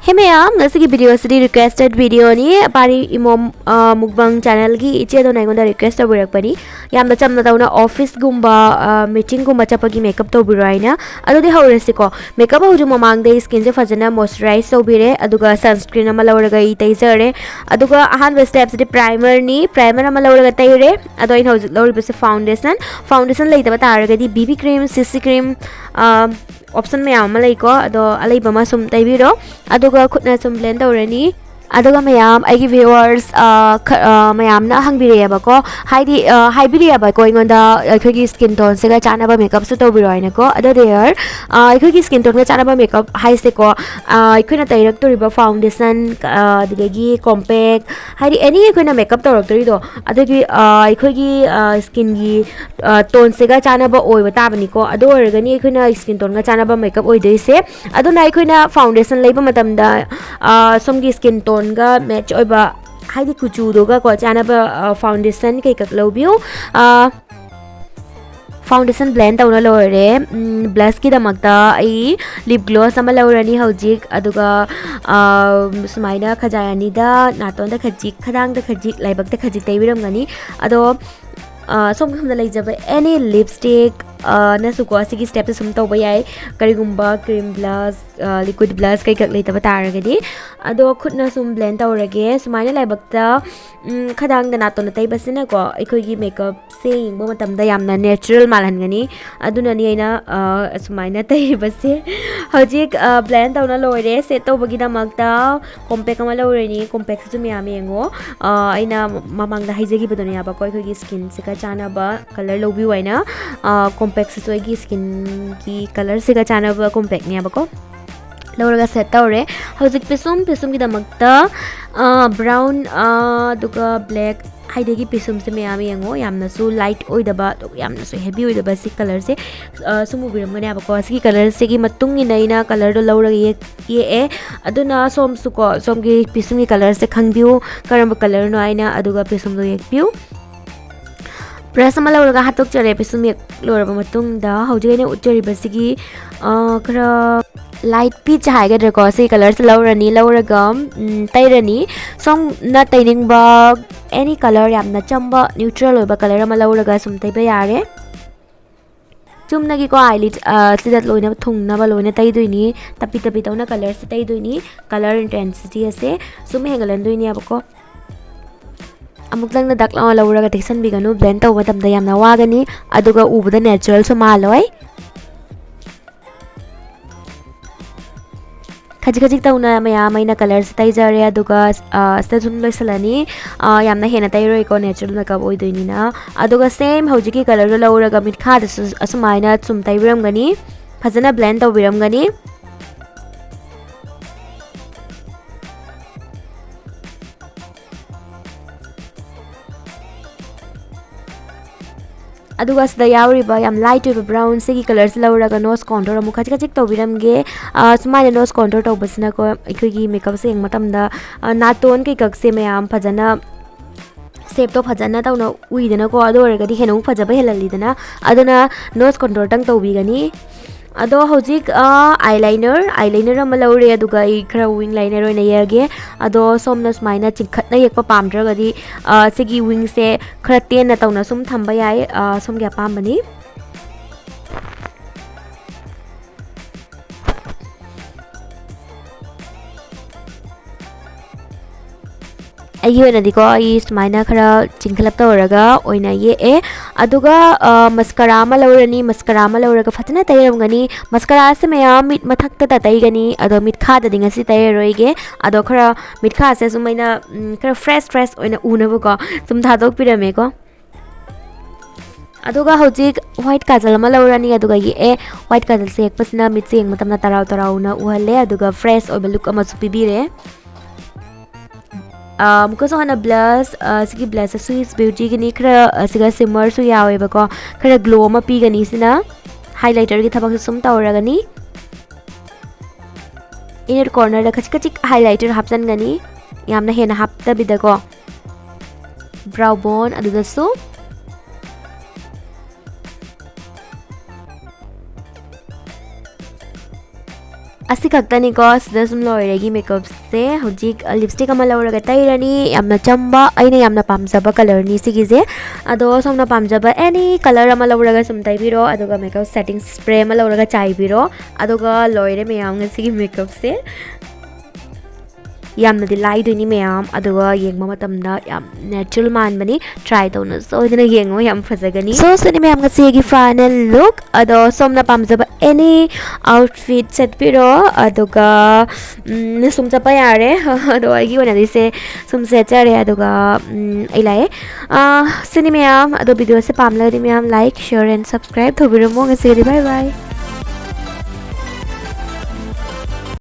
Hey ma'am, ngasi video sidi requested video ni pari imom mukbang channel gi iche do naigonda request aburak pani yamda chamna tauna office gumba meeting gumba chapagi makeup to biraina adu de hawresi ko makeup hu juma mang de skin je fajana moisturize to bire aduga sunscreen ama lawraga I taizare aduga ahan steps di primer ama lawraga taire adu in hawj lawri bese foundation leitaba taraga di BB cream CC cream option mayam ma leiko ado alai bama sum taibiro aduga khutna sum blend tawrani aduga mayam aigi viewers mayam na hangbire ba ko haidi haibire ba ko ingonda akhoi skin tone se ga chana ba makeup su to biro ina ko ado there akhoi skin tone ga chana ba makeup hai se ko akhoi na tairak to riba foundation digagi compact haidi any akhoi na makeup to rak to do adagi akhoi skin gi tone se ga chana ba oi ba ta bani ko ado organi akhoi na skin tone ga chana ba makeup oi dei se ado na akhoi na foundation leiba matam da somgi skin tone ga match oiba haidi kuchu doga ko chana ba foundation kai kak lobio foundation blend tawna lore blush ki damakta ai lip gloss ama lorani hojik aduga sumaina khajayani da naton da khajik khadang da khajik laibak da khajik taibiram gani ado som khamda leijaba any lipstick na su ko sigi step sum to bayai karigumba cream blush liquid blush kai kak leitaba taragadi ado khutna sum blend tawrage sumaina laibakta khadang da naton tai basina ko ikoi gi makeup se ingba matam da yamna natural malhan gani aduna ni aina sumaina tai base hojik blend tawna lore set to bagi da makta compact ama loreni compact su mi am yengo aina mamang da haijegi badoni aba ko ikoi gi skin se ka chana ba color lobi waina compact se to gi skin ki color se ka chana ba compact ni aba ko lawraga set tawre hojik pisum ki damakta brown duga black haidegi pisum se mayam yengo yamna su light oidaba yamna su heavy oidaba si color se sumu biram gani aba ko si color se gi matung inaina color do lawraga ye aduna som su ko som gi pisum gi color se khangbiu karamba color no aina aduga pisum do yekpiu brush ama lawraga hatok chare pisum yek loraba matung da hojik ne uchari basigi kara light peach haigadra ko si color se lawrani lawraga tairani som na taining ba any color yamna chamba neutral oiba color ama lawraga sum taiba yare chumna gi ko eyelid sidat loina thungna ba loina taidoini tapi tawna color se taidoini color intensity ase sum hengalan doini abako amuk lang na dakla lawraga teksan biganu blend taw matam da yamna wagani aduga ubada natural so maloi khajik tawna maya maina color se taijare aduga stajum loisalani yamna hena tairoi ko natural makeup oidoini na aduga same hojiki color lawraga mitha da asumaina chum taibiram gani phajana blend tawbiram gani aduga sida yawriba yam light oiba brown segi color se lawraga nose contour amu khajik tawbiramge sumaina nose contour tawbasina ko ikhogi makeup se eng matamda naton kai kak se mayam phajana shape to phajana tawna uidana ko adu oragadi henu phajaba helalidana aduna nose contour tang tawbigani ado hojik eyeliner ama lawre aduga I khara wing liner oina yage ado somna smaina chingkhatna yekpa pamdragadi segi wing se khara ten na tawna sum thamba yai somgi apambani aigi oina diko I smaina khara chingkhalap tawraga oina ye aduga mascara ama lawraga fatana tairamgani mascara se mayam mit mathakta ta taigani ado mit kha da dinga si tairoige ado khara mit kha se sumaina khara fresh oina unabu ko sum thadok pirame ko aduga hojik white kajal ama lawrani aduga ye white kajal se ekpasina mit se eng matamna tarau na uhalle aduga fresh oiba look ama supibire muka so hana blush sigi blush Swiss beauty gini khara siga shimmer su yawe ba ko khara glow ma pi gani sina highlighter gi thabak sum tawragani inner corner da khachik highlighter hapsan gani yamna hena hapta bida ko brow bone aduga su asi kaktani ko sida sum loiregi makeup se hojik lipstick ama lauraga tairani yamna chamba aina yamna pamjaba color ni sigize ado somna pamjaba any color ama lauraga sum taibiro aduga makeup setting spray ama lauraga chaibiro aduga loire meyam ngasigi makeup se yamna di lai doini meyam aduga yengma matamda yam natural man bani try tawna so idina yengo yam fazagani so sini meyam ngasigi final look ado somna pamjaba any outfit set piro aduga sum chapa yare ado agi wana dise sum set jare aduga ilai sini meyam ado video se pamla di meyam like share and subscribe thobiro mo ngasigi bye bye